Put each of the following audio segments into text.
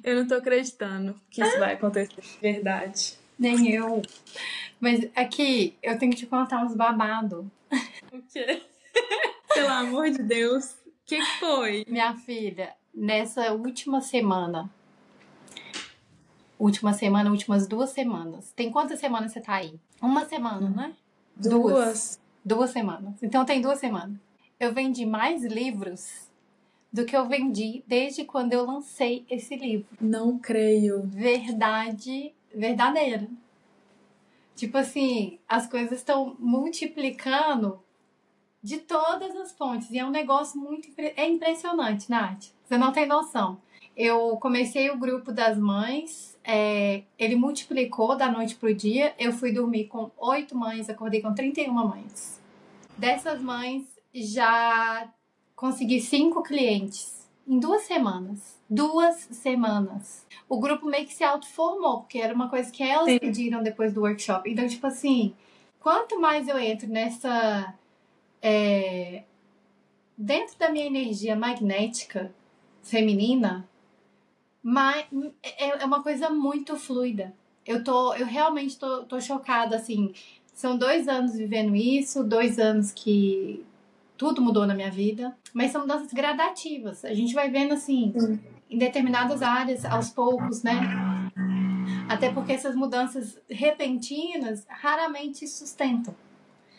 Eu não tô acreditando que isso vai acontecer de verdade. Nem eu. Mas aqui, eu tenho que te contar uns babados. O quê? Pelo amor de Deus. O que foi? Minha filha, nessa últimas 2 semanas. Tem quantas semanas você tá aí? Uma semana, né? Duas. 2 semanas. Então tem 2 semanas. Eu vendi mais livros do que eu vendi desde quando eu lancei esse livro. Não creio. Verdade verdadeira. Tipo assim, as coisas estão multiplicando de todas as fontes. E é um negócio muito... É impressionante, Nath. Você não tem noção. Eu comecei o grupo das mães, ele multiplicou da noite pro dia. Eu fui dormir com 8 mães, acordei com 31 mães. Dessas mães, já consegui 5 clientes em 2 semanas. 2 semanas. O grupo meio que se autoformou, porque era uma coisa que elas pediram depois do workshop. Então, tipo assim, quanto mais eu entro nessa... dentro da minha energia magnética feminina, é uma coisa muito fluida. Eu realmente tô chocada, assim. São 2 anos vivendo isso, 2 anos que tudo mudou na minha vida, mas são mudanças gradativas. A gente vai vendo, assim, em determinadas áreas, aos poucos, né? Até porque essas mudanças repentinas raramente sustentam.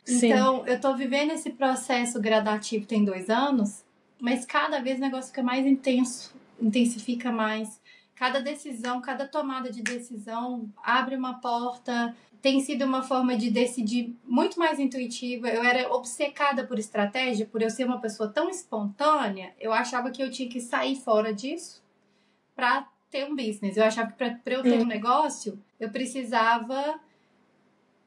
Sim. Então, eu tô vivendo esse processo gradativo tem 2 anos, mas cada vez o negócio fica mais intenso, intensifica mais. Cada decisão, cada tomada de decisão abre uma porta. Tem sido uma forma de decidir muito mais intuitiva. Eu era obcecada por estratégia, por eu ser uma pessoa tão espontânea. Eu achava que eu tinha que sair fora disso para ter um business. Eu achava que para eu ter um negócio, eu precisava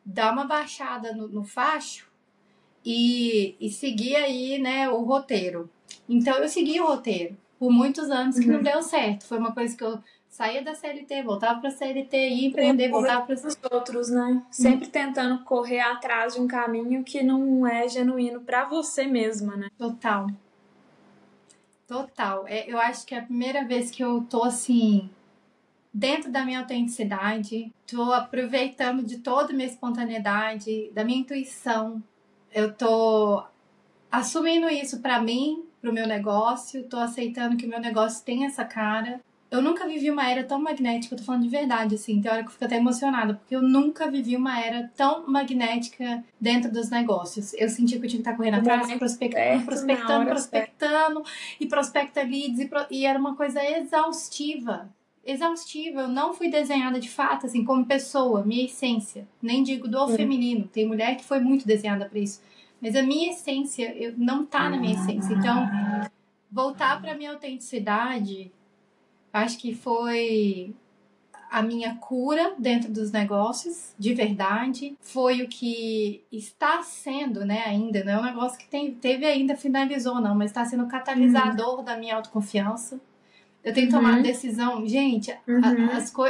dar uma baixada no facho e seguir aí, né, o roteiro. Então, eu segui o roteiro por muitos anos que não deu certo. Foi uma coisa que eu saía da CLT, voltava pra CLT, ia empreender, voltava pra... Os outros, né? Sempre tentando correr atrás de um caminho que não é genuíno pra você mesma, né? Total. Total. Eu acho que é a primeira vez que eu tô, assim, dentro da minha autenticidade, tô aproveitando de toda a minha espontaneidade, da minha intuição. Eu tô assumindo isso pra mim, pro meu negócio, tô aceitando que o meu negócio tem essa cara. Eu nunca vivi uma era tão magnética, eu tô falando de verdade, assim, tem hora que eu fico até emocionada, porque eu nunca vivi uma era tão magnética dentro dos negócios. Eu senti que eu tinha que estar correndo atrás, prospectando, e prospecta leads, e era uma coisa exaustiva. Exaustiva, eu não fui desenhada de fato, assim, como pessoa, minha essência. Nem digo do feminino, tem mulher que foi muito desenhada pra isso. Mas a minha essência não tá na minha essência. Então, voltar pra minha autenticidade, acho que foi a minha cura dentro dos negócios, de verdade. Foi o que está sendo, né, ainda. Não é um negócio que teve ainda, finalizou, não. Mas está sendo o catalisador da minha autoconfiança. Eu tenho tomado decisão. Gente,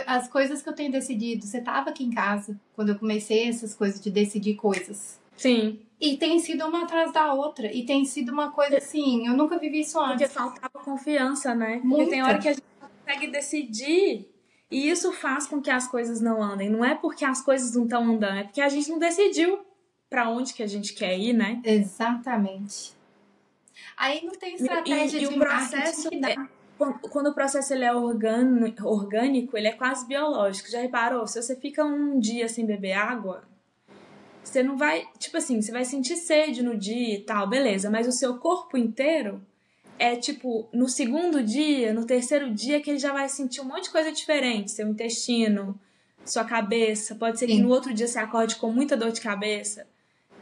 as coisas que eu tenho decidido. Você tava aqui em casa quando eu comecei essas coisas de decidir coisas. Sim. E tem sido uma atrás da outra. E tem sido uma coisa assim, eu nunca vivi isso antes. Porque faltava confiança, né? Muita. Porque tem hora que a gente consegue decidir e isso faz com que as coisas não andem. Não é porque as coisas não estão andando, é porque a gente não decidiu pra onde que a gente quer ir, né? Exatamente. Aí não tem estratégia de o processo marketing que dá. Quando o processo ele é orgânico, ele é quase biológico. Já reparou? Se você fica um dia sem beber água, você não vai... Tipo assim, você vai sentir sede no dia e tal, beleza. Mas o seu corpo inteiro é tipo, no segundo dia, no terceiro dia, que ele já vai sentir um monte de coisa diferente. Seu intestino, sua cabeça. Pode ser que no outro dia você acorde com muita dor de cabeça.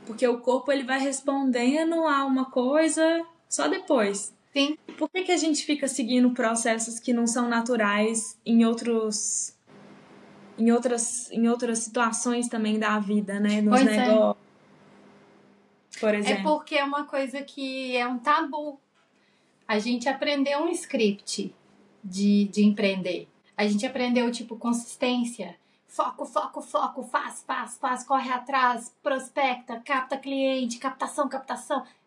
Porque o corpo ele vai respondendo a uma coisa só depois. Sim. Por que a gente fica seguindo processos que não são naturais em outras situações também da vida, né? Nos negócios, por exemplo. É porque é uma coisa que é um tabu. A gente aprendeu um script de empreender. A gente aprendeu, tipo, consistência. Foco, foco, foco, faz, corre atrás, prospecta, capta cliente, captação.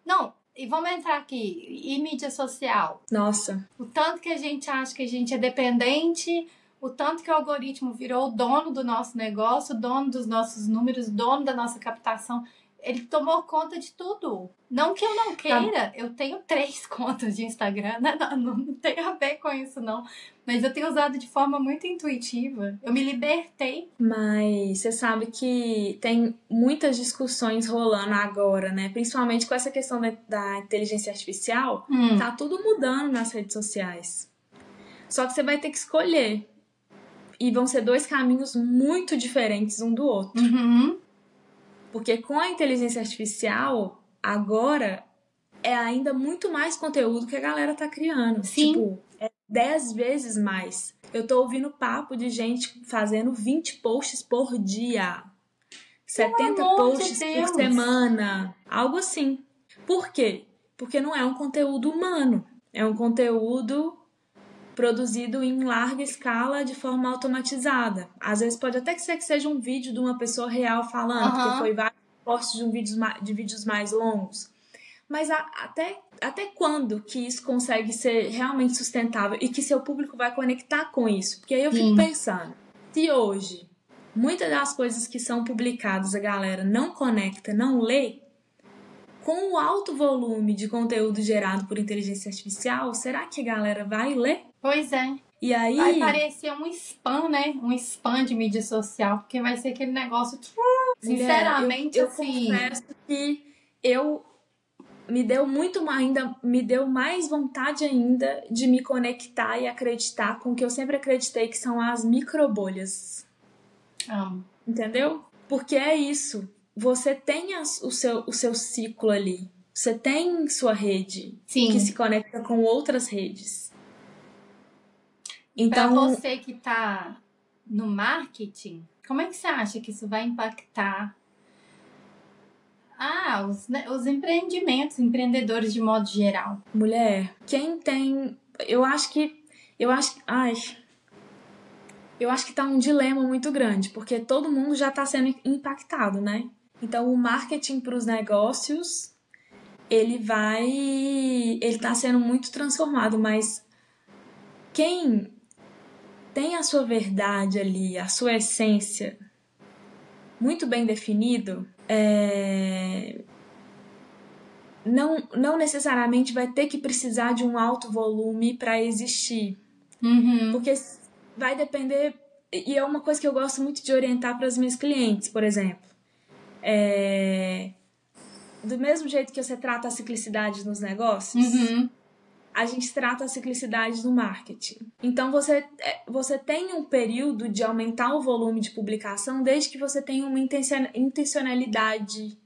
Não, E vamos entrar aqui, e mídia social? Nossa. O tanto que a gente acha que a gente é dependente, o tanto que o algoritmo virou o dono do nosso negócio, o dono dos nossos números, o dono da nossa captação. Ele tomou conta de tudo. Não que eu não queira, eu tenho 3 contas de Instagram, não tem a ver com isso, não. Mas eu tenho usado de forma muito intuitiva. Eu me libertei. Mas você sabe que tem muitas discussões rolando agora, né? Principalmente com essa questão da inteligência artificial. Tá tudo mudando nas redes sociais. Só que você vai ter que escolher. E vão ser 2 caminhos muito diferentes um do outro. Uhum. Porque com a inteligência artificial, agora é ainda muito mais conteúdo que a galera tá criando. Sim. Tipo, é 10 vezes mais. Eu tô ouvindo papo de gente fazendo 20 posts por dia. 70 posts por semana. Algo assim. Por quê? Porque não é um conteúdo humano. É um conteúdo produzido em larga escala de forma automatizada. Às vezes pode até ser que seja um vídeo de uma pessoa real falando, porque foi vários posts de vídeos mais longos. Mas até quando que isso consegue ser realmente sustentável e que seu público vai conectar com isso? Porque aí eu fico pensando, se hoje muitas das coisas que são publicadas a galera não conecta, não lê, com o alto volume de conteúdo gerado por inteligência artificial, será que a galera vai ler? Pois é. E aí... vai parecer um spam, né? Um spam de mídia social, porque vai ser aquele negócio... Sinceramente, eu assim... confesso que me deu mais vontade ainda de me conectar e acreditar com o que eu sempre acreditei, que são as microbolhas. Amo. Entendeu? Porque é isso. Você tem o seu ciclo ali. Você tem sua rede que se conecta com outras redes. Então, para você que tá no marketing, como é que você acha que isso vai impactar os empreendimentos, empreendedores de modo geral? Mulher, quem tem... Eu acho que tá um dilema muito grande, porque todo mundo já tá sendo impactado, né? Então, o marketing para os negócios, ele tá sendo muito transformado, mas quem tem a sua verdade ali, a sua essência muito bem definido, não necessariamente vai ter que precisar de um alto volume para existir. Porque vai depender... E é uma coisa que eu gosto muito de orientar para as minhas clientes, por exemplo. Do mesmo jeito que você trata a ciclicidade nos negócios, a gente trata a ciclicidade no marketing. Então, você tem um período de aumentar o volume de publicação desde que você tenha uma intencionalidade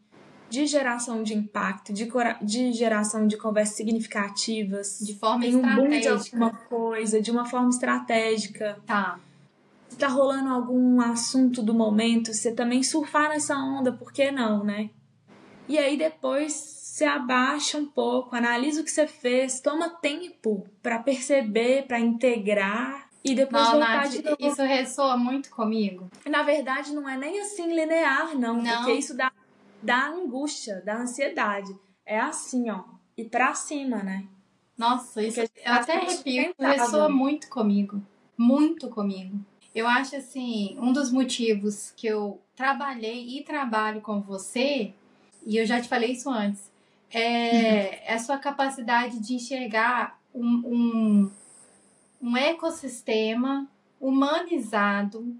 de geração de impacto, de geração de conversas significativas. De forma tem estratégica. Um boom de alguma coisa, de uma forma estratégica. Tá. Se tá rolando algum assunto do momento, você também surfar nessa onda, por que não, né? E aí depois... Você abaixa um pouco, analisa o que você fez, toma tempo para perceber, para integrar e depois voltar Nath, de novo. Isso ressoa muito comigo. Na verdade, não é nem assim linear, não. Porque isso dá angústia, dá ansiedade. É assim, ó, e pra cima, né? Nossa, isso eu até arrepio, ressoa muito comigo. Muito comigo. Eu acho, assim, um dos motivos que eu trabalhei e trabalho com você, e eu já te falei isso antes, é a sua capacidade de enxergar um ecossistema humanizado,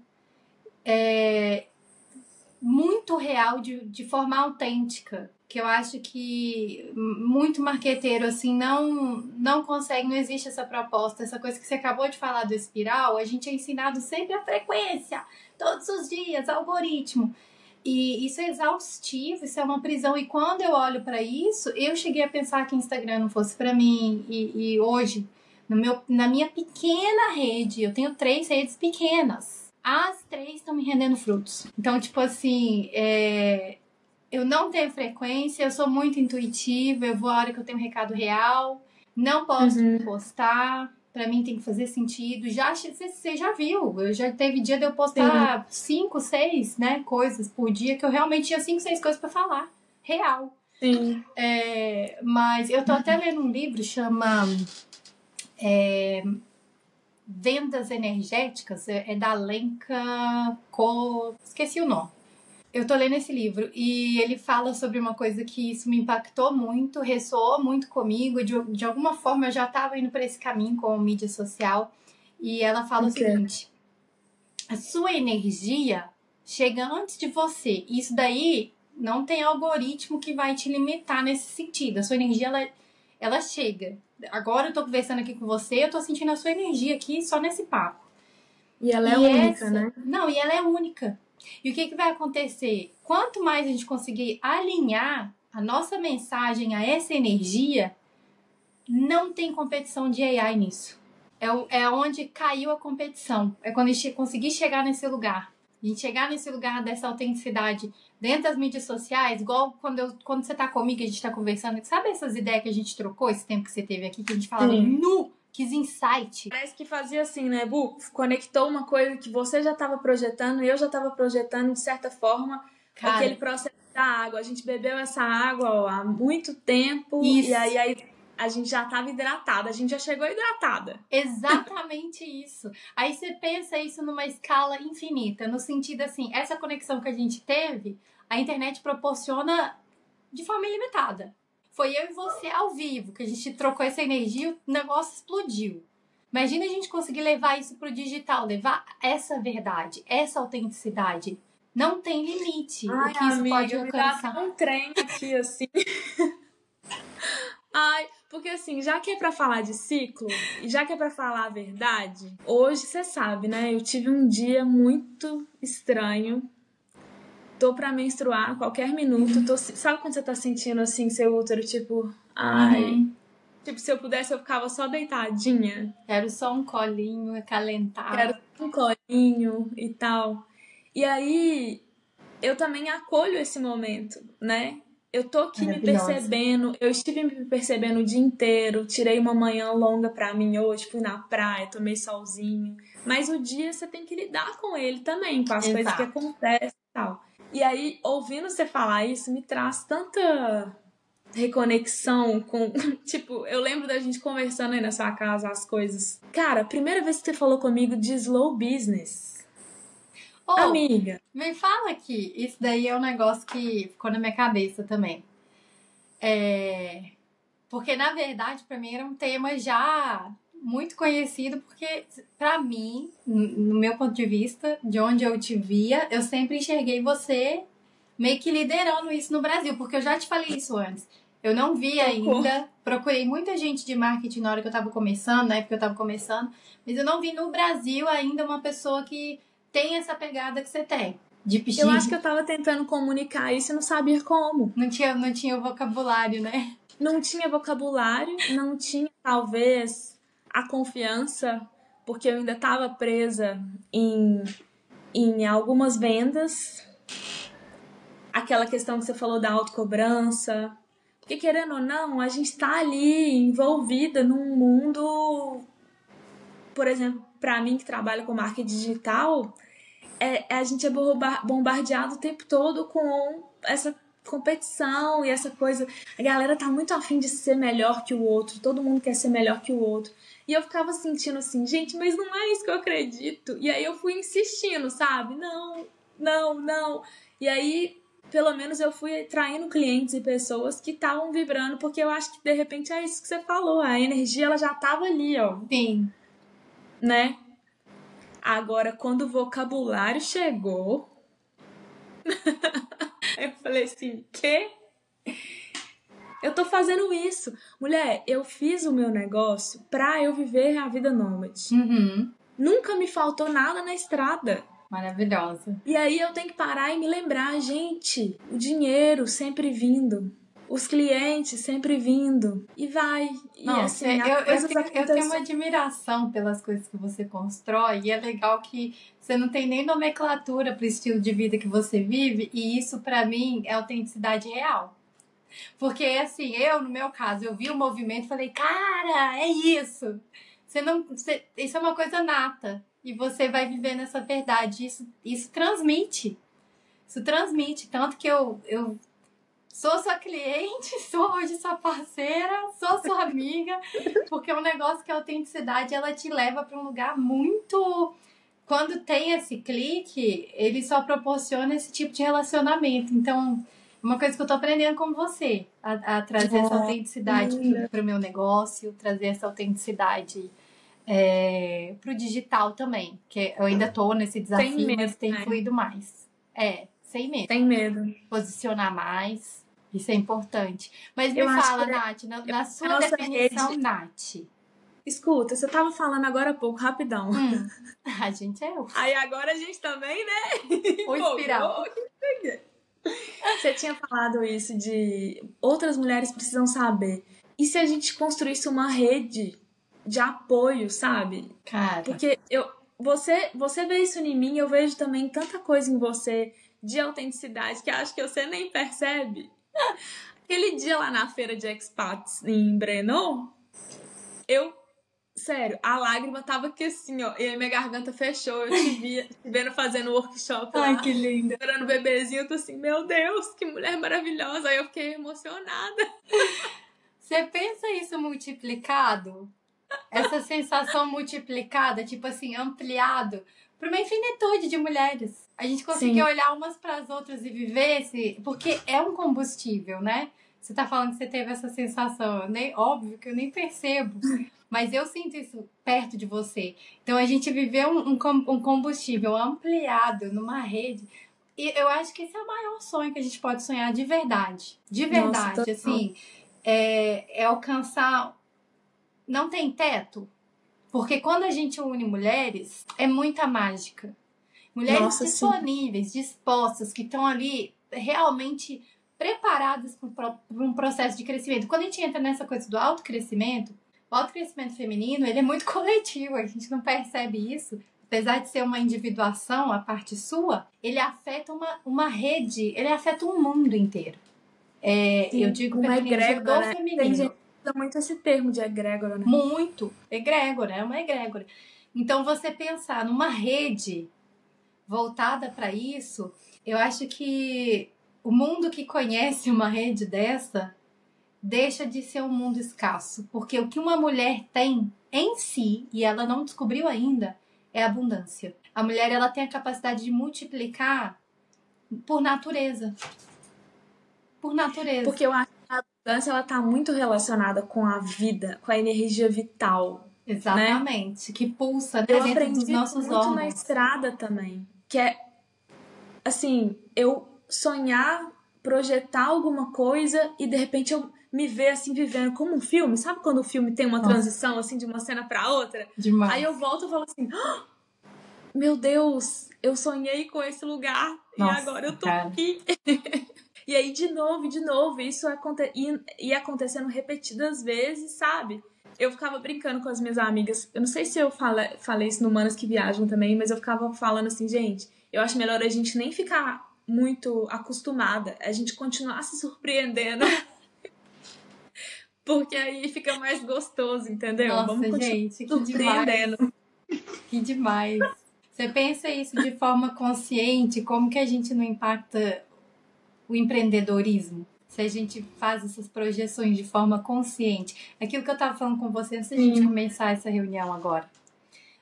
muito real, de forma autêntica. Que eu acho que muito marqueteiro assim não consegue, não existe essa proposta. Essa coisa que você acabou de falar do espiral, a gente é ensinado sempre a frequência, todos os dias, algoritmo. E isso é exaustivo, isso é uma prisão. E quando eu olho para isso, eu cheguei a pensar que Instagram não fosse para mim. E hoje, na minha pequena rede, eu tenho 3 redes pequenas. As 3 estão me rendendo frutos. Então, tipo assim, eu não tenho frequência, eu sou muito intuitiva, eu vou a hora que eu tenho um recado real, não posso postar. Pra mim tem que fazer sentido. Você já viu. Eu já teve dia de eu postar 5, 6, né, coisas por dia, que eu realmente tinha 5, 6 coisas pra falar. Real. Sim. Mas eu tô até lendo um livro, chama Vendas Energéticas, é da Lenka esqueci o nome. Eu tô lendo esse livro e ele fala sobre uma coisa que isso me impactou muito, ressoou muito comigo. De alguma forma eu já tava indo por esse caminho com a mídia social. E ela fala o seguinte: a sua energia chega antes de você. Isso daí não tem algoritmo que vai te limitar nesse sentido. A sua energia, ela chega. Agora eu tô conversando aqui com você, eu tô sentindo a sua energia aqui só nesse papo. E ela é única, né? Não, e ela é única. E o que vai acontecer? Quanto mais a gente conseguir alinhar a nossa mensagem a essa energia, não tem competição de AI nisso. É onde caiu a competição. É quando a gente conseguir chegar nesse lugar. A gente chegar nesse lugar dessa autenticidade dentro das mídias sociais, igual quando você tá comigo, a gente tá conversando. Sabe essas ideias que a gente trocou esse tempo que você teve aqui, que a gente falava nu? Quis insight. Parece que fazia assim, né, Bu? Conectou uma coisa que você já estava projetando e eu já estava projetando, de certa forma, aquele processo da água. A gente bebeu essa água há muito tempo. Isso. E aí a gente já estava hidratada, a gente já chegou hidratada. Exatamente isso. Aí você pensa isso numa escala infinita, no sentido assim, essa conexão que a gente teve, a internet proporciona de forma ilimitada. Foi eu e você ao vivo, que a gente trocou essa energia, o negócio explodiu. Imagina a gente conseguir levar isso pro digital, levar essa verdade, essa autenticidade. Não tem limite. Ai, o que isso amiga, pode alcançar. Me dá um trem aqui, assim. Ai, porque assim, já que é pra falar de ciclo, e já que é pra falar a verdade, hoje você sabe, né? Eu tive um dia muito estranho. Tô pra menstruar a qualquer minuto. Sabe quando você tá sentindo assim, seu útero, tipo, ai. Tipo, se eu pudesse, eu ficava só deitadinha. Quero só um colinho, acalentar. Quero um colinho e tal. E aí, eu também acolho esse momento, né? Eu tô aqui me percebendo, eu estive me percebendo o dia inteiro, tirei uma manhã longa pra mim hoje, fui na praia, tomei solzinho. Mas o dia você tem que lidar com ele também, com as coisas que acontecem e tal. E aí, ouvindo você falar isso, me traz tanta reconexão com... Tipo, eu lembro da gente conversando aí na sua casa as coisas. Cara, a primeira vez que você falou comigo de slow business... Amiga, me fala aqui, isso daí é um negócio que ficou na minha cabeça também. Porque, na verdade, pra mim era um tema já muito conhecido, porque, pra mim, no meu ponto de vista, de onde eu te via, eu sempre enxerguei você meio que liderando isso no Brasil, porque eu já te falei isso antes. Eu não vi ainda, procurei muita gente de marketing na hora que eu tava começando, na época que eu tava começando, mas eu não vi no Brasil ainda uma pessoa que tem essa pegada que você tem. Eu acho que eu tava tentando comunicar isso e não sabia como. Não tinha o vocabulário, né? Não tinha vocabulário, não tinha, talvez, a confiança, porque eu ainda tava presa em algumas vendas. Aquela questão que você falou da autocobrança. Porque, querendo ou não, a gente tá ali envolvida num mundo... Por exemplo, pra mim que trabalha com marketing digital... a gente é bombardeado o tempo todo com essa competição e essa coisa. A galera tá muito afim de ser melhor que o outro, todo mundo quer ser melhor que o outro. E eu ficava sentindo assim, gente, mas não é isso que eu acredito. E aí eu fui insistindo, sabe? Não. E aí, pelo menos eu fui traindo clientes e pessoas que estavam vibrando, porque eu acho que de repente é isso que você falou, a energia ela já tava ali, ó. Sim. Né? Agora, quando o vocabulário chegou, eu falei assim, quê? Eu tô fazendo isso. Mulher, eu fiz o meu negócio pra eu viver a vida nômade. Nunca me faltou nada na estrada. Maravilhosa. E aí eu tenho que parar e me lembrar, gente, o dinheiro sempre vindo. Os clientes sempre vindo. E vai. Não, e assim, eu tenho uma admiração pelas coisas que você constrói. E é legal que você não tem nem nomenclatura pro estilo de vida que você vive. E isso, pra mim, é autenticidade real. Porque, assim, no meu caso, eu vi o movimento e falei, cara, é isso. Isso é uma coisa nata. E você vai vivendo essa verdade. Isso transmite. Isso transmite. Tanto que eu Sou sua cliente, sou hoje sua parceira, sou sua amiga, porque é um negócio que a autenticidade, ela te leva para um lugar muito... Quando tem esse clique, ele só proporciona esse tipo de relacionamento. Então, uma coisa que eu tô aprendendo com você, a trazer essa autenticidade pro meu negócio, trazer essa autenticidade pro digital também, que eu ainda tô nesse desafio, medo, mas tem né? fluído mais. Sem medo. Sem medo. Posicionar mais. Isso é importante. Mas me Eu acho fala, que Nath, na sua nossa definição, rede- Nath. Escuta, você tava falando agora há pouco, rapidão. A gente é o Aí agora a gente também, né? o espiral. Você tinha falado isso de outras mulheres precisam saber. E se a gente construísse uma rede de apoio, sabe? Cara, Porque você vê isso em mim, eu vejo também tanta coisa em você de autenticidade que acho que você nem percebe. Aquele dia lá na feira de expats em Brno, sério, a lágrima tava aqui assim, ó, e aí minha garganta fechou, eu te vendo fazendo workshop lá. ai, que linda. Esperando o bebezinho, eu tô assim, meu Deus, que mulher maravilhosa. Aí eu fiquei emocionada. Você pensa isso multiplicado? Essa sensação multiplicada, tipo assim, ampliado para uma infinitude de mulheres. A gente conseguir olhar umas para as outras e viver esse... Porque é um combustível, né? Você tá falando que você teve essa sensação, óbvio que eu nem percebo, mas eu sinto isso perto de você. Então a gente viveu um combustível ampliado numa rede. E eu acho que esse é o maior sonho que a gente pode sonhar de verdade. De verdade, Nossa, assim, é alcançar... Não tem teto? Porque quando a gente une mulheres, é muita mágica. Mulheres Nossa, disponíveis, dispostas, que estão ali realmente preparadas para um processo de crescimento. Quando a gente entra nessa coisa do autocrescimento, o autocrescimento feminino, ele é muito coletivo, a gente não percebe isso. Apesar de ser uma individuação, a parte sua, ele afeta uma rede, ele afeta um mundo inteiro. Eu digo pela energia do feminino. Tem gente que usa muito esse termo de egrégora, né? Muito. Egrégora, é uma egrégora. Então, você pensar numa rede voltada para isso, eu acho que o mundo que conhece uma rede dessa deixa de ser um mundo escasso. Porque o que uma mulher tem em si, e ela não descobriu ainda, é abundância. A mulher, ela tem a capacidade de multiplicar por natureza. Por natureza. Porque eu acho que a abundância, ela tá muito relacionada com a vida, com a energia vital. Exatamente. Né? Que pulsa, né, eu dentro aprendi dos nossos muito órgãos. na estrada também. Que é, assim, eu sonhar, projetar alguma coisa e de repente eu me ver assim vivendo como um filme. Sabe quando o filme tem uma transição assim de uma cena pra outra? Demais. Aí eu volto e falo assim, oh, meu Deus, eu sonhei com esse lugar. Nossa, e agora eu tô aqui. E aí de novo, isso ia acontecendo repetidas vezes, sabe? Eu ficava brincando com as minhas amigas. Eu não sei se eu falei isso no Manas que Viajam também, mas eu ficava falando assim, gente, eu acho melhor a gente nem ficar muito acostumada, a gente continuar se surpreendendo. Porque aí fica mais gostoso, entendeu? Nossa, vamos continuar gente, que surpreendendo. Demais. Que demais. Você pensa isso de forma consciente, como que a gente não impacta o empreendedorismo? Se a gente faz essas projeções de forma consciente. Aquilo que eu estava falando com você antes da gente começar essa reunião agora.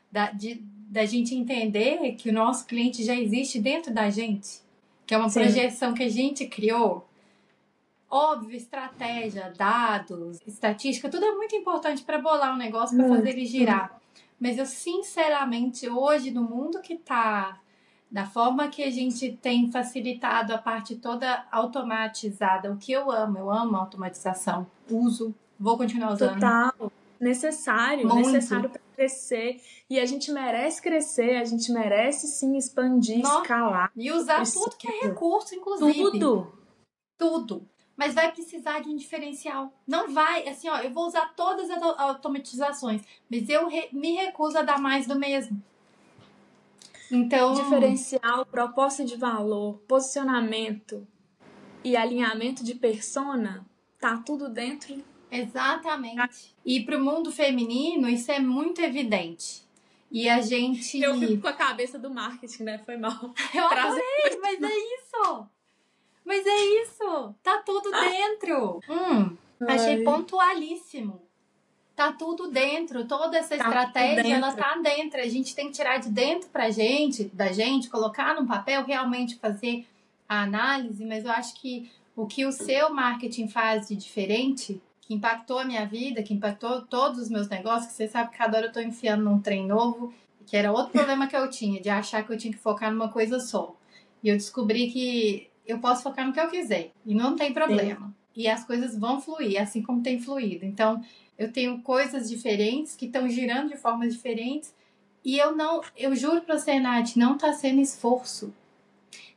Da gente entender que o nosso cliente já existe dentro da gente. Que é uma projeção que a gente criou. Óbvio, estratégia, dados, estatística, tudo é muito importante para bolar um negócio, para fazer ele girar. Mas eu, sinceramente, hoje, no mundo que tá, da forma que a gente tem facilitado a parte toda automatizada, o que eu amo a automatização, uso, vou continuar usando. Total, necessário para crescer. E a gente merece crescer, a gente merece sim expandir, escalar. E usar tudo que é recurso, inclusive. Tudo. Mas vai precisar de um diferencial. Não vai, assim, ó, eu vou usar todas as automatizações, mas eu me recuso a dar mais do mesmo. Então... Diferencial, proposta de valor, posicionamento e alinhamento de persona, tá tudo dentro. Exatamente. E pro mundo feminino, isso é muito evidente. E a gente... Eu fico com a cabeça do marketing, né? Foi mal. Eu adorei, mas é isso! Mas é isso! Tá tudo dentro! Achei pontualíssimo. Tá tudo dentro. Toda essa estratégia, ela tá dentro. A gente tem que tirar de dentro da gente, colocar num papel, realmente fazer a análise, mas eu acho que o seu marketing faz de diferente, que impactou a minha vida, que impactou todos os meus negócios, que você sabe que cada hora eu tô enfiando num trem novo, que era outro problema que eu tinha, de achar que eu tinha que focar numa coisa só. E eu descobri que eu posso focar no que eu quiser, e não tem problema. Sim. E as coisas vão fluir, assim como tem fluído. Então, eu tenho coisas diferentes que estão girando de formas diferentes, e eu juro pra você, Nath, não tá sendo esforço.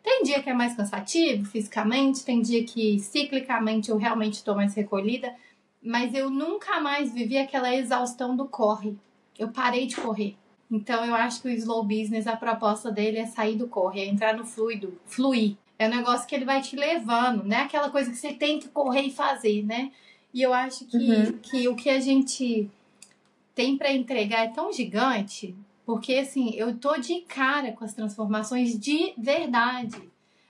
Tem dia que é mais cansativo fisicamente, tem dia que ciclicamente eu realmente estou mais recolhida, mas eu nunca mais vivi aquela exaustão do corre. Eu parei de correr. Então eu acho que o slow business, a proposta dele é sair do corre, é entrar no fluido, fluir. É um negócio que ele vai te levando, né? Aquela coisa que você tem que correr e fazer, né? E eu acho que o que a gente tem para entregar é tão gigante, porque assim, eu tô de cara com as transformações de verdade.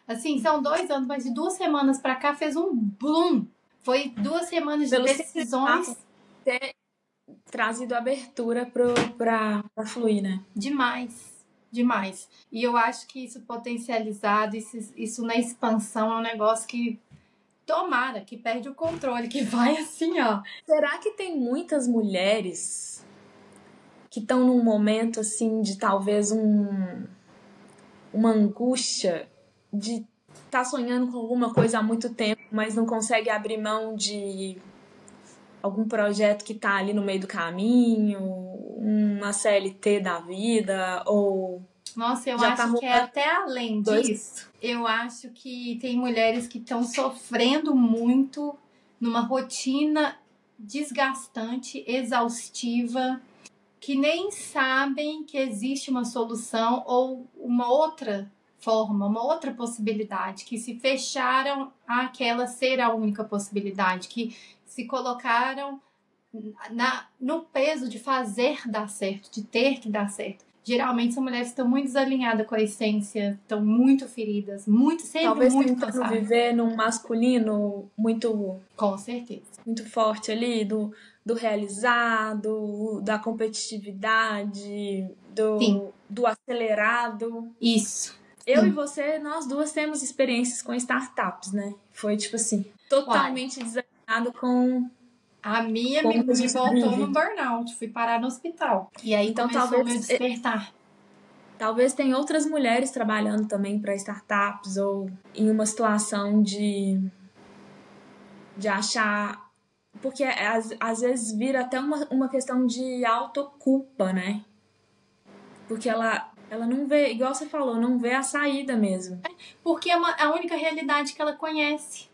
Assim, são 2 anos, mas de 2 semanas pra cá fez um boom. Foi 2 semanas de decisões. Ter trazido abertura pra fluir, né? Demais. E eu acho que isso potencializado, isso na expansão é um negócio que tomara, que perde o controle, que vai assim, ó. Será que tem muitas mulheres que estão num momento assim de talvez uma angústia de estar sonhando com alguma coisa há muito tempo, mas não consegue abrir mão de algum projeto que tá ali no meio do caminho, uma CLT da vida, ou... Nossa, eu acho que é até além disso. Eu acho que tem mulheres que estão sofrendo muito numa rotina desgastante, exaustiva, que nem sabem que existe uma solução ou uma outra forma, uma outra possibilidade, que se fecharam àquela ser a única possibilidade, que se colocaram no peso de fazer dar certo, de ter que dar certo. Geralmente são mulheres que estão muito desalinhadas com a essência, estão muito feridas, sempre talvez muito tentando cansadas. Viver num masculino muito... Com certeza. Muito forte ali, do realizado, da competitividade, do acelerado. Isso. Eu e você, nós duas temos experiências com startups, né? Foi tipo assim, totalmente desalinhado com... A minha me voltou no burnout, fui parar no hospital. E aí então, começou o meu despertar. Talvez tenha outras mulheres trabalhando também para startups ou em uma situação de achar... Porque às vezes vira até uma questão de autoculpa, né? Porque ela não vê, igual você falou, não vê a saída mesmo. Porque é a única realidade que ela conhece.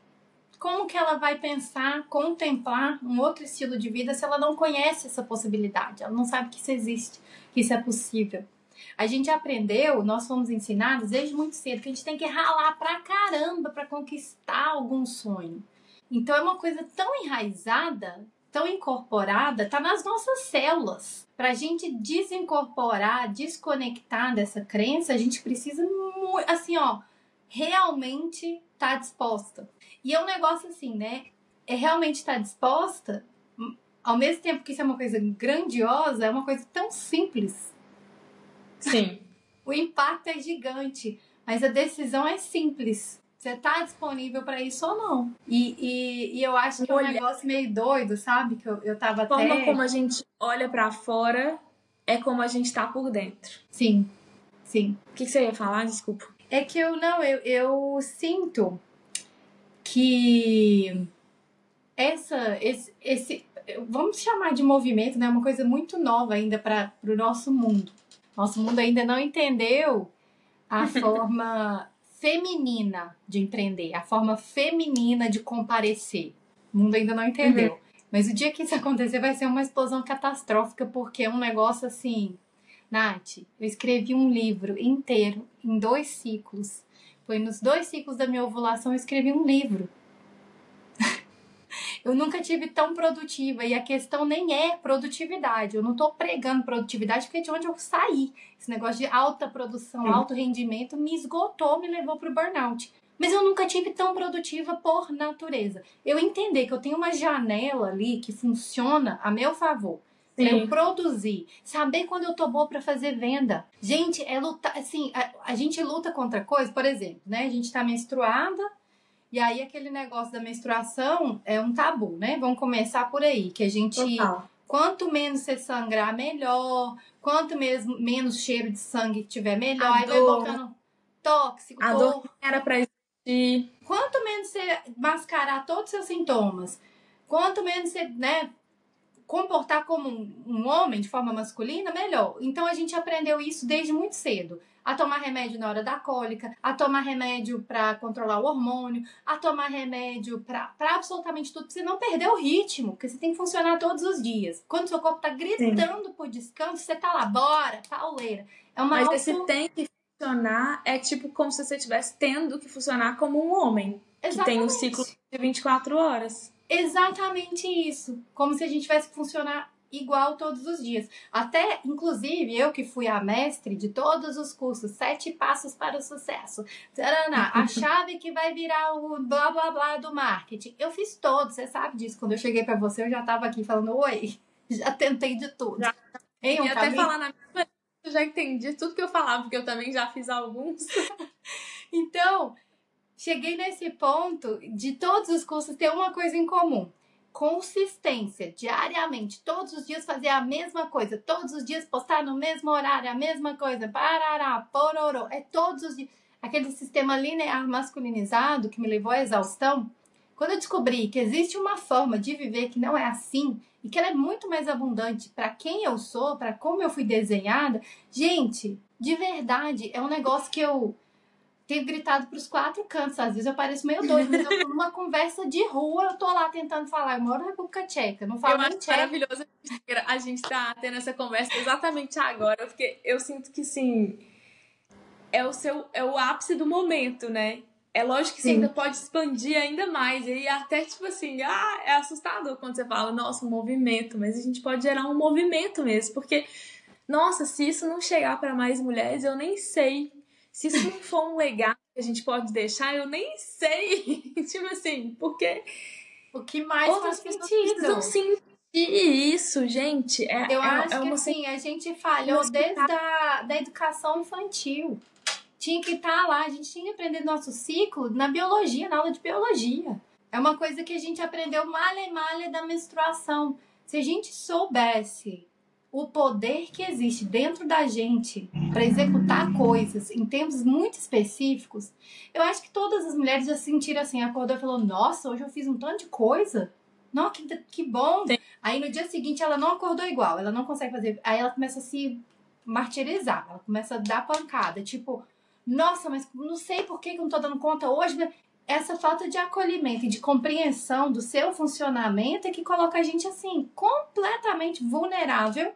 Como que ela vai pensar, contemplar um outro estilo de vida se ela não conhece essa possibilidade? Ela não sabe que isso existe, que isso é possível. A gente aprendeu, nós fomos ensinados desde muito cedo que a gente tem que ralar pra caramba pra conquistar algum sonho. Então é uma coisa tão enraizada, tão incorporada, tá nas nossas células. Pra gente desincorporar, desconectar dessa crença, a gente precisa, assim, ó, realmente tá disposta. E é um negócio assim, né? É realmente estar disposta, ao mesmo tempo que isso é uma coisa grandiosa, é uma coisa tão simples. Sim. O impacto é gigante, mas a decisão é simples. Você tá disponível pra isso ou não? E eu acho que é um negócio meio doido, sabe? Que eu tava até... A forma como a gente olha pra fora é como a gente tá por dentro. Sim. O que você ia falar? Desculpa. É que eu sinto que esse vamos chamar de movimento, né? Uma coisa muito nova ainda para o nosso mundo. Nosso mundo ainda não entendeu a forma feminina de empreender, a forma feminina de comparecer. O mundo ainda não entendeu. Mas o dia que isso acontecer vai ser uma explosão catastrófica, porque é um negócio assim... Nath, eu escrevi um livro inteiro em 2 ciclos. Foi nos 2 ciclos da minha ovulação eu escrevi um livro. Eu nunca tive tão produtiva. E a questão nem é produtividade. Eu não tô pregando produtividade porque é de onde eu saí. Esse negócio de alta produção, alto rendimento me esgotou, me levou pro burnout. Mas eu nunca tive tão produtiva por natureza. Eu entender que eu tenho uma janela ali que funciona a meu favor. Pra eu produzir. Saber quando eu tô boa pra fazer venda. Gente, é lutar. Assim, a gente luta contra coisa, por exemplo, né? A gente tá menstruada. E aí aquele negócio da menstruação é um tabu, né? Vamos começar por aí. Que a gente... Total. Quanto menos você sangrar, melhor. Quanto menos cheiro de sangue tiver, melhor. Aí vai botando tóxico. A dor que era pra existir. Quanto menos você mascarar todos os seus sintomas, quanto menos você, né, comportar como um homem de forma masculina, melhor. Então a gente aprendeu isso desde muito cedo. A tomar remédio na hora da cólica, a tomar remédio para controlar o hormônio, a tomar remédio para absolutamente tudo, pra você não perder o ritmo, porque você tem que funcionar todos os dias. Quando seu corpo tá gritando por descanso, você tá lá, bora, pauleira. É uma Mas esse tem que funcionar é tipo como se você estivesse tendo que funcionar como um homem. Exatamente. Que tem um ciclo de 24 horas. Exatamente isso. Como se a gente tivesse que funcionar igual todos os dias. Até, inclusive, eu que fui a mestre de todos os cursos, 7 passos para o sucesso. Taraná, a chave que vai virar o blá blá blá do marketing. Eu fiz todos, você sabe disso. Quando eu cheguei para você, eu já tava aqui falando, oi, já tentei de tudo. Já. E até falar na mesma eu já entendi tudo que eu falava, porque eu também já fiz alguns. Então, cheguei nesse ponto de todos os cursos ter uma coisa em comum. Consistência, diariamente, todos os dias fazer a mesma coisa, todos os dias postar no mesmo horário, a mesma coisa, parará, pororô, é todos os dias. Aquele sistema linear masculinizado que me levou à exaustão. Quando eu descobri que existe uma forma de viver que não é assim e que ela é muito mais abundante para quem eu sou, para como eu fui desenhada, gente, de verdade, é um negócio que eu tenho gritado pros 4 cantos. Às vezes eu pareço meio doido, mas eu tô numa conversa de rua, eu tô lá tentando falar. Eu moro na República Tcheca, não falo nem tcheco. Maravilhoso a gente tá tendo essa conversa exatamente agora, porque eu sinto que, sim, é o ápice do momento, né? É lógico que você ainda pode expandir ainda mais. E até, tipo assim, é assustador quando você fala, nossa, um movimento. Mas a gente pode gerar um movimento mesmo. Porque, nossa, se isso não chegar para mais mulheres, eu nem sei. Se isso não for um legado que a gente pode deixar, eu nem sei. Tipo assim, porque o que mais faz sentido? Sentir isso, gente. Eu acho que assim, a gente falhou desde da educação infantil. Tinha que estar lá, a gente tinha que aprender nosso ciclo na biologia, na aula de biologia. É uma coisa que a gente aprendeu malha da menstruação. Se a gente soubesse o poder que existe dentro da gente para executar coisas em tempos muito específicos, eu acho que todas as mulheres já se sentiram assim, acordou e falou, nossa, hoje eu fiz um tanto de coisa. Não, que bom. Sim. Aí no dia seguinte ela não acordou igual, ela não consegue fazer. Aí ela começa a se martirizar, ela começa a dar pancada, tipo, nossa, mas não sei por que eu não tô dando conta hoje. Essa falta de acolhimento e de compreensão do seu funcionamento é que coloca a gente assim, completamente vulnerável,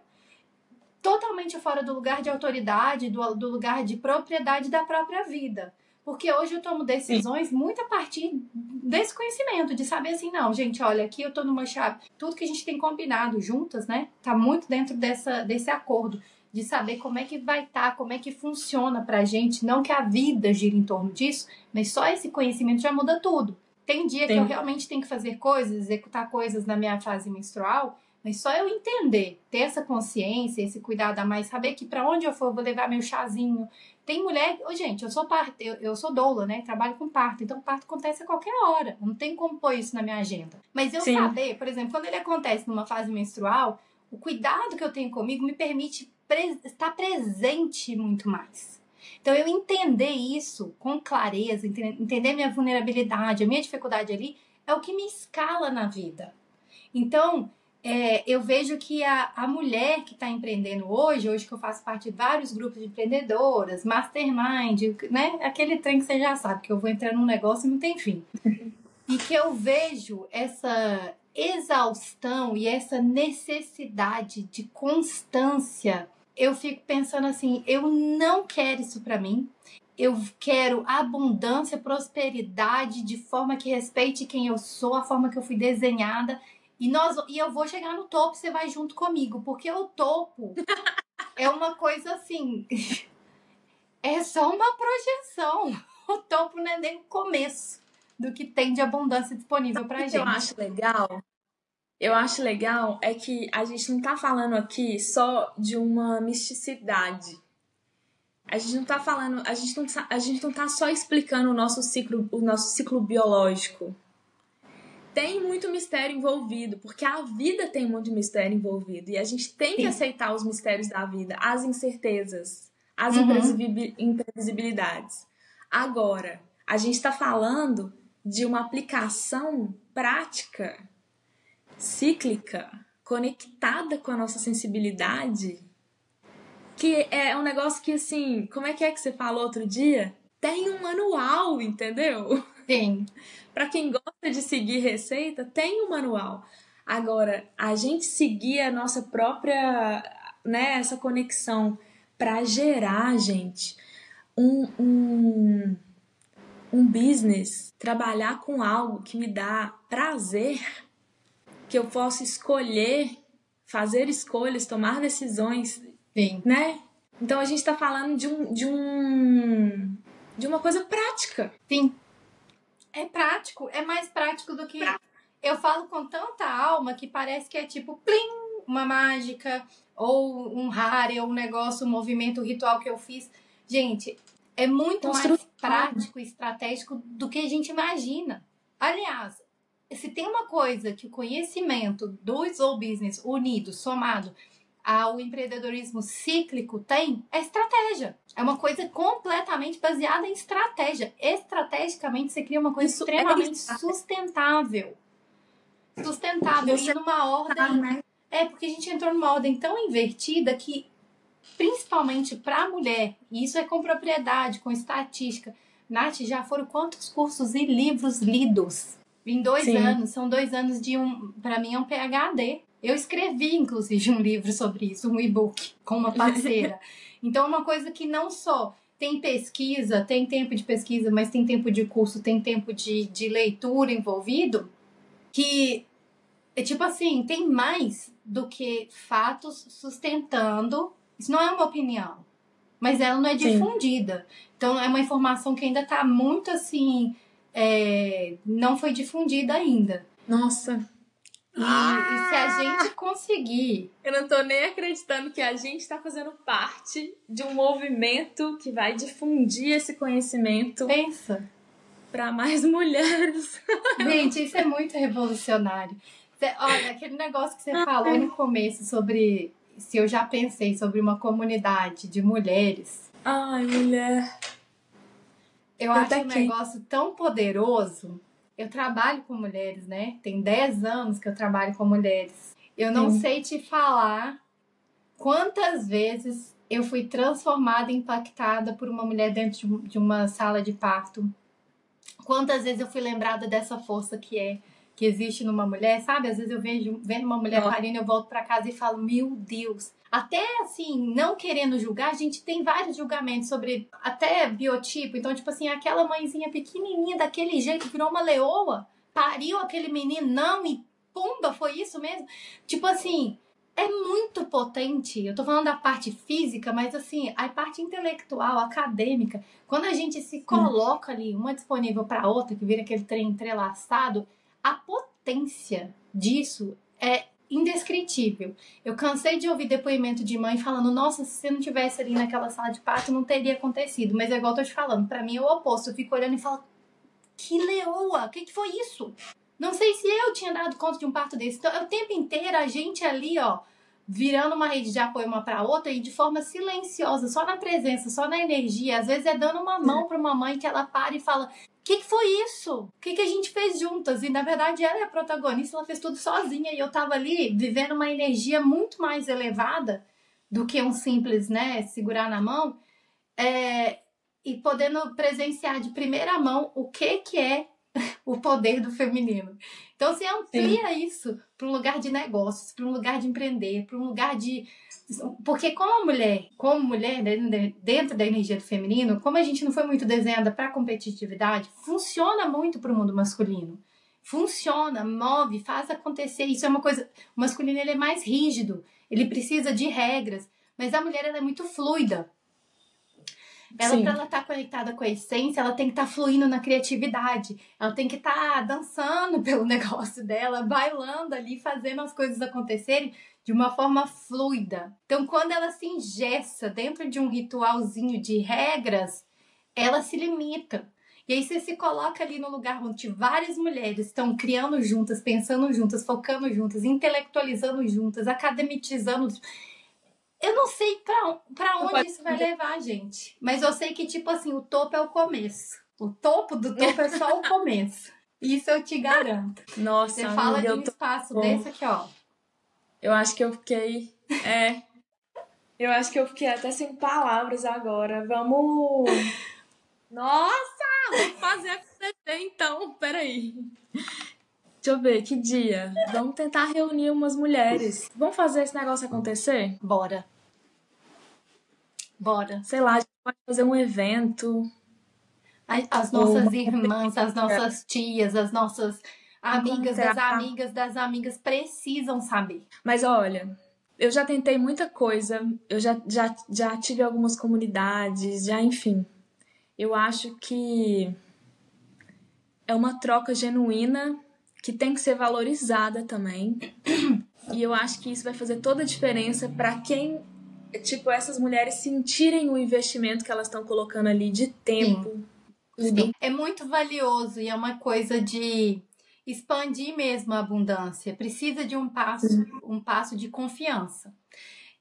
totalmente fora do lugar de autoridade, do lugar de propriedade da própria vida. Porque hoje eu tomo decisões muito a partir desse conhecimento, de saber assim, não, gente, olha, aqui eu tô numa chave. Tudo que a gente tem combinado juntas, né, tá muito dentro desse acordo, de saber como é que vai estar, como é que funciona pra gente, não que a vida gira em torno disso, mas só esse conhecimento já muda tudo. Tem dia que eu realmente tenho que fazer coisas, executar coisas na minha fase menstrual, mas só eu entender, ter essa consciência, esse cuidado a mais, saber que pra onde eu for, eu vou levar meu chazinho. Tem mulher... gente, eu sou doula, né? Trabalho com parto. Então, o parto acontece a qualquer hora. Não tem como pôr isso na minha agenda. Mas eu saber, por exemplo, quando ele acontece numa fase menstrual, o cuidado que eu tenho comigo me permite estar presente muito mais. Então, eu entender isso com clareza, entender minha vulnerabilidade, a minha dificuldade ali, é o que me escala na vida. Então... eu vejo que a mulher que está empreendendo hoje que eu faço parte de vários grupos de empreendedoras, mastermind, né? Aquele trem que você já sabe, que eu vou entrar num negócio e não tem fim. E que eu vejo essa exaustão e essa necessidade de constância, eu fico pensando assim, eu não quero isso para mim. Eu quero abundância, prosperidade, de forma que respeite quem eu sou, a forma que eu fui desenhada. E eu vou chegar no topo, você vai junto comigo. Porque o topo é uma coisa assim... é só uma projeção. o topo não é nem o começo do que tem de abundância disponível pra gente. Eu acho legal é que a gente não tá falando aqui só de uma misticidade. A gente não tá falando, a gente não tá só explicando o nosso ciclo biológico. Tem muito mistério envolvido, porque a vida tem muito mistério envolvido. E a gente tem que aceitar os mistérios da vida, as incertezas, as imprevisibilidades. Agora, a gente está falando de uma aplicação prática, cíclica, conectada com a nossa sensibilidade, que é um negócio que, assim, como é que você falou outro dia? Tem um manual, entendeu? Tem. Para quem gosta de seguir receita, tem um manual. Agora, a gente seguir a nossa própria, né, essa conexão para gerar, gente, um business, trabalhar com algo que me dá prazer, que eu posso escolher, fazer escolhas, tomar decisões, Sim. né? Então a gente está falando de uma coisa prática. Sim. É prático, é mais prático do que... Eu falo com tanta alma que parece que é tipo, plim, uma mágica, ou um rare, ou um negócio, um movimento, um ritual que eu fiz. Gente, é muito mais prático e estratégico do que a gente imagina. Aliás, se tem uma coisa que o conhecimento do Slow Business unido, somado ao empreendedorismo cíclico tem, é estratégia. É uma coisa completamente baseada em estratégia. Estrategicamente, você cria uma coisa extremamente sustentável. Sustentável. E numa ordem... porque a gente entrou numa ordem tão invertida que, principalmente para a mulher, e isso é com propriedade, com estatística. Nath, já foram quantos cursos e livros lidos? Em 2 anos. São 2 anos de para mim é um PhD. Eu escrevi, inclusive, um livro sobre isso, um e-book, com uma parceira. Então, é uma coisa que não só tem pesquisa, tem tempo de pesquisa, mas tem tempo de curso, tem tempo de leitura envolvido, que, é tipo assim, tem mais do que fatos sustentando. Isso não é uma opinião, mas ela não é difundida. Então, é uma informação que ainda está muito, assim, não foi difundida ainda. Nossa... E se a gente conseguir... Eu não tô nem acreditando que a gente tá fazendo parte de um movimento que vai difundir esse conhecimento. Pensa. Para mais mulheres. Gente, isso é muito revolucionário. Olha, aquele negócio que você falou no começo sobre... Se eu já pensei sobre uma comunidade de mulheres. Ai, mulher. Eu acho um negócio tão poderoso... Eu trabalho com mulheres, né? Tem 10 anos que eu trabalho com mulheres. Eu não sei te falar quantas vezes eu fui transformada, impactada por uma mulher dentro de uma sala de parto. Quantas vezes eu fui lembrada dessa força que existe numa mulher, sabe? Às vezes eu vendo uma mulher parindo, eu volto pra casa e falo, meu Deus. Até, assim, não querendo julgar, a gente tem vários julgamentos sobre até biotipo. Então, tipo assim, aquela mãezinha pequenininha daquele jeito virou uma leoa, pariu aquele menino, não, e pumba, foi isso mesmo? Tipo assim, é muito potente. Eu tô falando da parte física, mas assim, a parte intelectual, acadêmica, quando a gente se coloca ali, uma disponível pra outra, que vira aquele trem entrelaçado, a potência disso é indescritível. Eu cansei de ouvir depoimento de mãe falando, nossa, se você não tivesse ali naquela sala de parto, não teria acontecido. Mas é igual eu tô te falando, pra mim é o oposto. Eu fico olhando e falo, que leoa, o que foi isso? Não sei se eu tinha dado conta de um parto desse. Então, é o tempo inteiro a gente ali, ó, virando uma rede de apoio uma pra outra e de forma silenciosa, só na presença, só na energia. Às vezes é dando uma mão pra uma mãe que ela para e fala, o que foi isso? O que a gente fez juntas? E, na verdade, ela é a protagonista, ela fez tudo sozinha. E eu tava ali vivendo uma energia muito mais elevada do que um simples, né, segurar na mão. E podendo presenciar de primeira mão o que é o poder do feminino. Então, você amplia isso para um lugar de negócios, para um lugar de empreender, para um lugar de... Porque como mulher dentro da energia do feminino, como a gente não foi muito desenhada para competitividade, funciona muito para o mundo masculino. Funciona, move, faz acontecer. Isso é uma coisa... O masculino ele é mais rígido, ele precisa de regras, mas a mulher ela é muito fluida. Ela, Sim. pra ela estar conectada com a essência, ela tem que estar fluindo na criatividade. Ela tem que estar dançando pelo negócio dela, bailando ali, fazendo as coisas acontecerem de uma forma fluida. Então, quando ela se engessa dentro de um ritualzinho de regras, ela se limita. E aí você se coloca ali no lugar onde várias mulheres estão criando juntas, pensando juntas, focando juntas, intelectualizando juntas, academicizando. Eu não sei pra onde isso vai levar, gente. Mas eu sei que, tipo assim, o topo é o começo. O topo do topo é só o começo. Isso eu te garanto. Nossa, Você amiga, fala de eu um tô... espaço desse aqui, ó. Eu acho que eu fiquei... Eu acho que eu fiquei até sem palavras agora. Vamos... Nossa! Vamos fazer acontecer, então. Peraí. Deixa eu ver, que dia? Vamos tentar reunir umas mulheres. Vamos fazer esse negócio acontecer? Bora. Bora. Sei lá, a gente pode fazer um evento. As Ou nossas uma irmãs, as nossas tias, as nossas amigas das encontrar. amigas das amigas precisam saber. Mas olha, eu já tentei muita coisa. Eu já tive algumas comunidades, já, enfim. Eu acho que é uma troca genuína que tem que ser valorizada também. E eu acho que isso vai fazer toda a diferença para quem, tipo, essas mulheres sentirem o investimento que elas estão colocando ali de tempo. Sim. É muito valioso e é uma coisa de expandir mesmo a abundância. Precisa de um passo de confiança.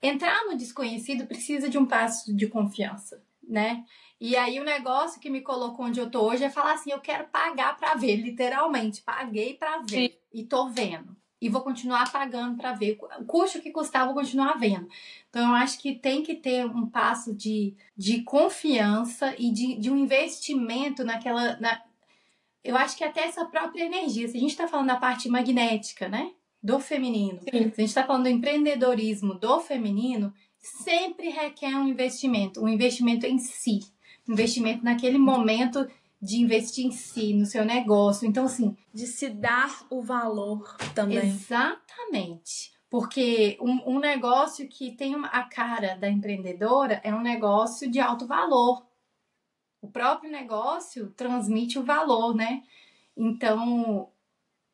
Entrar no desconhecido precisa de um passo de confiança, né? E aí o negócio que me colocou onde eu tô hoje é falar assim, eu quero pagar pra ver, literalmente, paguei pra ver. Sim. E tô vendo. E vou continuar pagando pra ver. O custo que custar, vou continuar vendo. Então eu acho que tem que ter um passo de confiança e de um investimento naquela... Eu acho que até essa própria energia, se a gente tá falando da parte magnética, né? Do feminino. Sim. Se a gente tá falando do empreendedorismo do feminino, sempre requer um investimento em si. Um investimento naquele momento de investir em si, no seu negócio. Então, assim... De se dar o valor também. Exatamente. Porque um negócio que tem a cara da empreendedora é um negócio de alto valor. O próprio negócio transmite o valor, né? Então,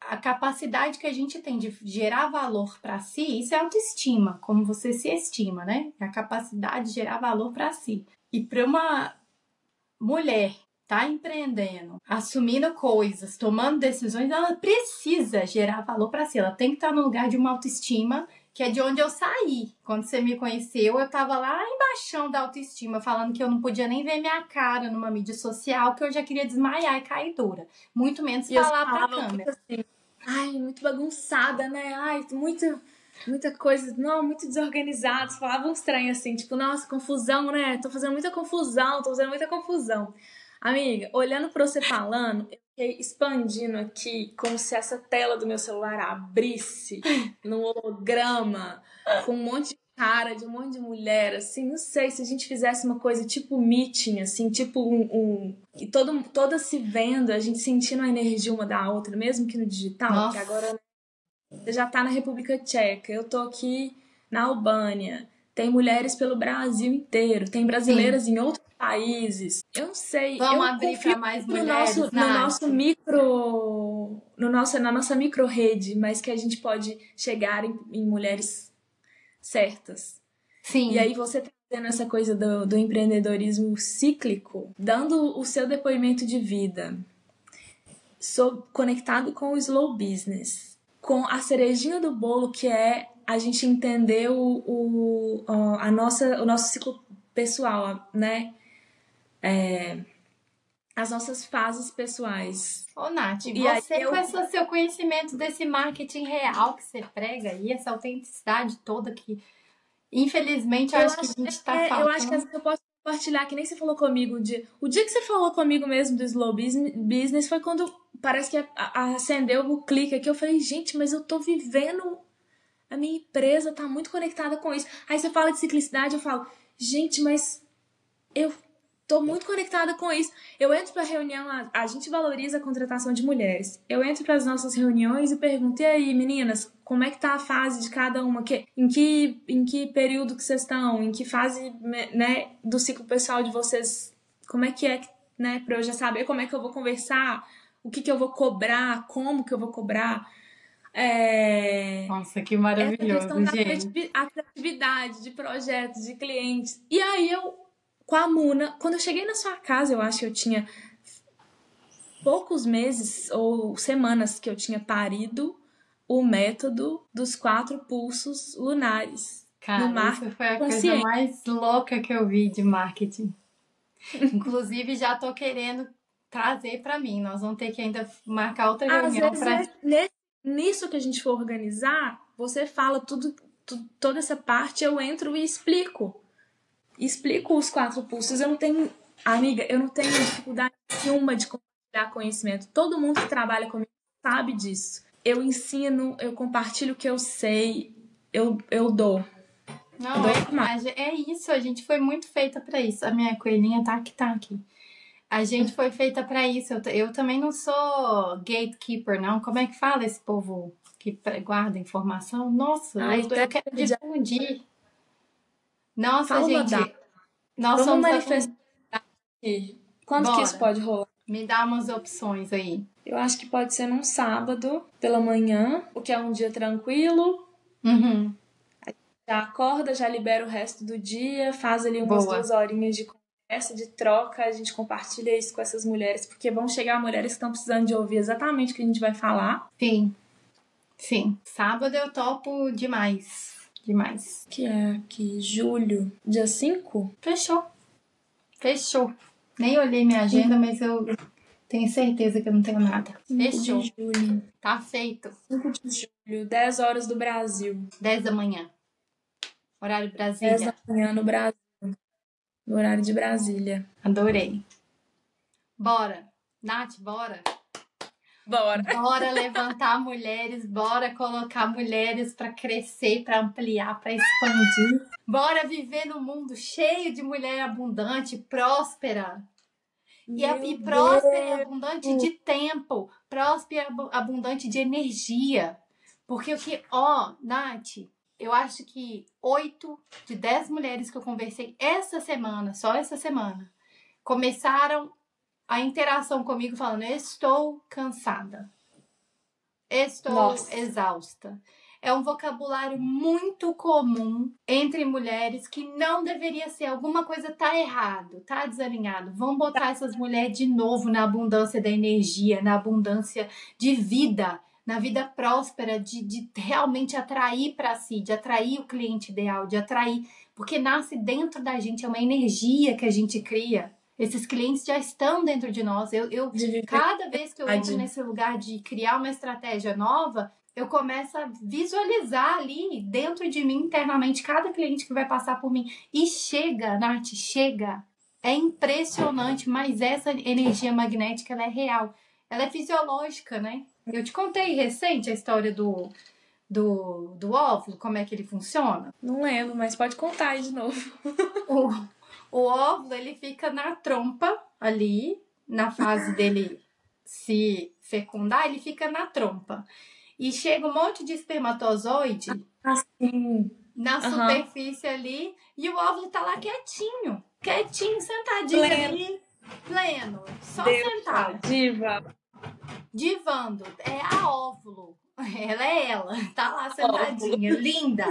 a capacidade que a gente tem de gerar valor para si, isso é autoestima, como você se estima, né? É a capacidade de gerar valor para si. E para uma mulher tá empreendendo, assumindo coisas, tomando decisões, ela precisa gerar valor para si. Ela tem que estar no lugar de uma autoestima, que é de onde eu saí. Quando você me conheceu, eu tava lá embaixo da autoestima, falando que eu não podia nem ver minha cara numa mídia social, que eu já queria desmaiar e cair dura. Muito menos falar pra câmera. Assim, ai, muito bagunçada, né? Ai, muita coisa, não, muito desorganizado. Falavam estranho assim, tipo, nossa, confusão, né? Tô fazendo muita confusão. Amiga, olhando pra você falando, eu fiquei expandindo aqui como se essa tela do meu celular abrisse num holograma com um monte de cara de um monte de mulher, assim, não sei, se a gente fizesse uma coisa tipo meeting, assim, tipo e todas se vendo, a gente sentindo a energia uma da outra, mesmo que no digital, Nossa. que agora você já tá na República Tcheca, eu tô aqui na Albânia, tem mulheres pelo Brasil inteiro, tem brasileiras Sim. em outros países. Eu não sei, Vamos abrir para mais mulheres na nossa micro rede, mas que a gente pode chegar em mulheres certas. Sim. E aí você trazendo essa coisa do empreendedorismo cíclico, dando o seu depoimento de vida, conectado com o slow business, com a cerejinha do bolo que é a gente entender o nosso ciclo pessoal, né? As nossas fases pessoais. Ô, Nath, você com esse seu conhecimento desse marketing real que você prega aí, essa autenticidade toda que, infelizmente, eu acho que a gente tá faltando. Eu acho que eu posso compartilhar, que nem você falou comigo, o dia que você falou comigo mesmo do slow business foi quando parece que acendeu o clique aqui, eu falei, gente, mas eu tô vivendo, a minha empresa tá muito conectada com isso. Aí você fala de ciclicidade, eu falo, gente, mas eu tô muito conectada com isso. Eu entro pra reunião, a gente valoriza a contratação de mulheres. Eu entro pras nossas reuniões e pergunto, e aí, meninas, como é que tá a fase de cada uma? Em que período que vocês estão? Em que fase, né, do ciclo pessoal de vocês? Como é, né, pra eu já saber como é que eu vou conversar, o que eu vou cobrar, como que eu vou cobrar. Nossa, que Essa questão maravilhoso, da gente. atratividade de projetos, de clientes. E aí com a Muna, quando eu cheguei na sua casa, eu acho que eu tinha poucos meses ou semanas que eu tinha parido o método dos 4 pulsos lunares no Cara, mar isso foi a coisa consciente. mais louca que eu vi de marketing. Inclusive, já tô querendo trazer pra mim. Nós vamos ter que ainda marcar outra Às reunião vezes, pra. nisso que a gente for organizar, você fala toda essa parte, eu entro e explico. Explico os 4 pulsos. Eu não tenho, amiga, eu não tenho dificuldade nenhuma de compartilhar conhecimento. Todo mundo que trabalha comigo sabe disso. Eu ensino, eu compartilho o que eu sei, eu dou. Eu Não, dou é isso. A gente foi muito feita pra isso. A minha coelhinha tá aqui. A gente foi feita pra isso. Eu também não sou gatekeeper, não. Como é que fala esse povo que guarda informação? Nossa, eu quero difundir. Nossa, Fala uma gente, data. nós Vamos somos manifestar aqui. Quando que isso Bora, pode rolar? me dá umas opções aí. Eu acho que pode ser num sábado, pela manhã, o que é um dia tranquilo. Uhum, Já acorda, já libera o resto do dia, faz ali umas boa. 2 horinhas de conversa, de troca, a gente compartilha isso com essas mulheres, porque vão chegar mulheres que estão precisando de ouvir exatamente o que a gente vai falar. Sim. Sábado eu topo demais. Demais. Que é aqui, julho, dia 5? Fechou. Nem olhei minha agenda, mas eu tenho certeza que eu não tenho nada. 5 Fechou. de julho. Tá feito. 5 de julho, 10 horas do Brasil. 10 da manhã. Horário 10 Brasília. da manhã no Brasil. No horário de Brasília. Adorei. Bora. Nath, bora. Bora. Bora levantar mulheres, bora colocar mulheres para crescer, para ampliar, para expandir. Bora viver num mundo cheio de mulher abundante, próspera. E próspera e abundante de tempo, próspera e abundante de energia. Porque Nath, eu acho que 8 de 10 mulheres que eu conversei só essa semana, começaram a interação comigo falando: estou cansada. Estou exausta. É um vocabulário muito comum entre mulheres que não deveria ser. Alguma coisa tá errado, tá desalinhado. Vamos botar essas mulheres de novo na abundância da energia, na abundância de vida, na vida próspera, de realmente atrair para si, de atrair o cliente ideal, de atrair. Porque nasce dentro da gente, é uma energia que a gente cria. Esses clientes já estão dentro de nós. Cada vez que eu entro nesse lugar de criar uma estratégia nova, eu começo a visualizar ali dentro de mim internamente cada cliente que vai passar por mim. E chega, Nath, chega. É impressionante, mas essa energia magnética, ela é real. Ela é fisiológica, né? Eu te contei recente a história do óvulo, como é que ele funciona. Não lembro, mas pode contar aí de novo. O óvulo, ele fica na trompa ali, na fase dele se fecundar, ele fica na trompa. E chega um monte de espermatozoide na superfície ali, e o óvulo tá lá quietinho, sentadinho ali, pleno, só sentado. Divando, é a óvulo. Ela, tá lá sentadinha, linda.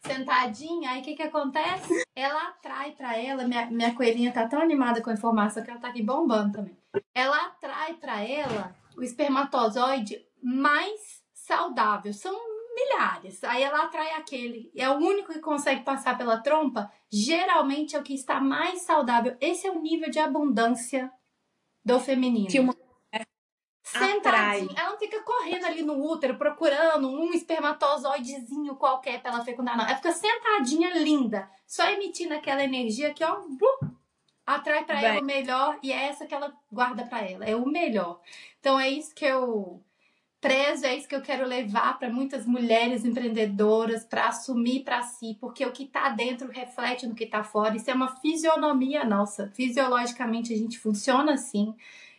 Sentadinha, aí o que acontece? Ela atrai pra ela, minha coelhinha tá tão animada com a informação que ela tá aqui bombando também. Ela atrai pra ela o espermatozoide mais saudável. São milhares. Aí ela atrai aquele. É o único que consegue passar pela trompa. Geralmente é o que está mais saudável. Esse é o nível de abundância do feminino. Que uma sentadinha. Ela não fica correndo ali no útero procurando um espermatozoidezinho qualquer pra ela fecundar, não. Ela fica sentadinha, linda, só emitindo aquela energia que, ó, atrai pra ela o melhor, e é essa que ela guarda pra ela. É o melhor. Então é isso que eu prezo, é isso que eu quero levar para muitas mulheres empreendedoras, para assumir para si, porque o que está dentro reflete no que está fora. Isso é uma fisionomia nossa. Fisiologicamente a gente funciona assim.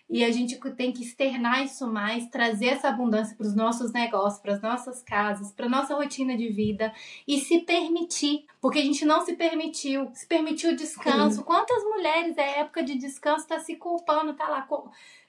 E a gente tem que externar isso mais, trazer essa abundância para os nossos negócios, para as nossas casas, para a nossa rotina de vida e se permitir, porque a gente não se permitiu descanso. Quantas mulheres, é época de descanso, tá se culpando, tá lá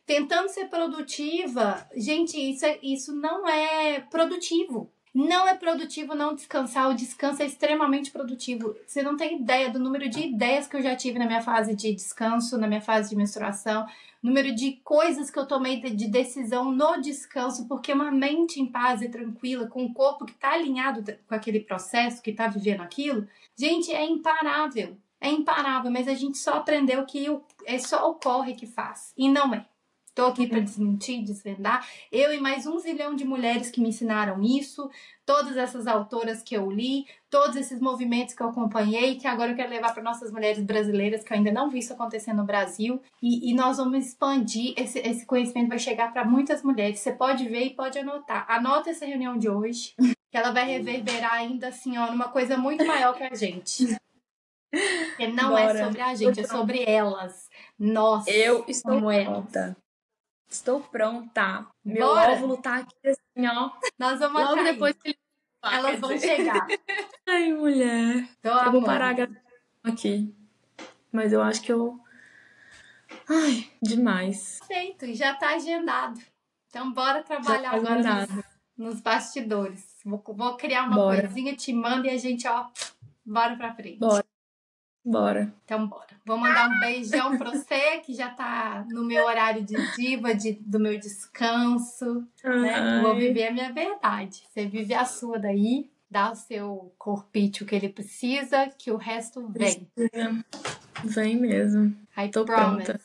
tentando ser produtiva. Gente, isso não é produtivo. Não é produtivo não descansar. O descanso é extremamente produtivo. Você não tem ideia do número de ideias que eu já tive na minha fase de descanso, na minha fase de menstruação, número de coisas que eu tomei de decisão no descanso, porque uma mente em paz e tranquila, com o corpo que está alinhado com aquele processo, que está vivendo aquilo, gente, é imparável. É imparável, mas a gente só aprendeu que é só o corre que faz. E não é. Estou aqui para desmentir, desvendar. Eu e mais 1 zilhão de mulheres que me ensinaram isso, todas essas autoras que eu li, todos esses movimentos que eu acompanhei, que agora eu quero levar para nossas mulheres brasileiras, que eu ainda não vi isso acontecer no Brasil. E nós vamos expandir, esse conhecimento vai chegar para muitas mulheres. Você pode ver e pode anotar. Anota essa reunião de hoje, que ela vai reverberar ainda assim, ó, numa coisa muito maior que a gente. Porque não é sobre a gente, é sobre elas. Nós. Eu estou pronta. Estou pronta. Meu óvulo tá aqui assim, ó. Nós vamos logo atrair. depois que elas vão chegar. Ai, mulher. Eu vou parar a gravação aqui. Mas eu acho que eu... Ai, demais. Perfeito, já tá agendado. Então bora trabalhar agora nos bastidores. Vou criar uma coisinha, te mando e a gente, ó, bora pra frente. Bora. Então, bora. Vou mandar um beijão pra você, que já tá no meu horário de diva, do meu descanso. Né? Vou viver a minha verdade. Você vive a sua daí, dá o seu corpite o que ele precisa, que o resto vem. Vem mesmo. I Tô promise. pronta.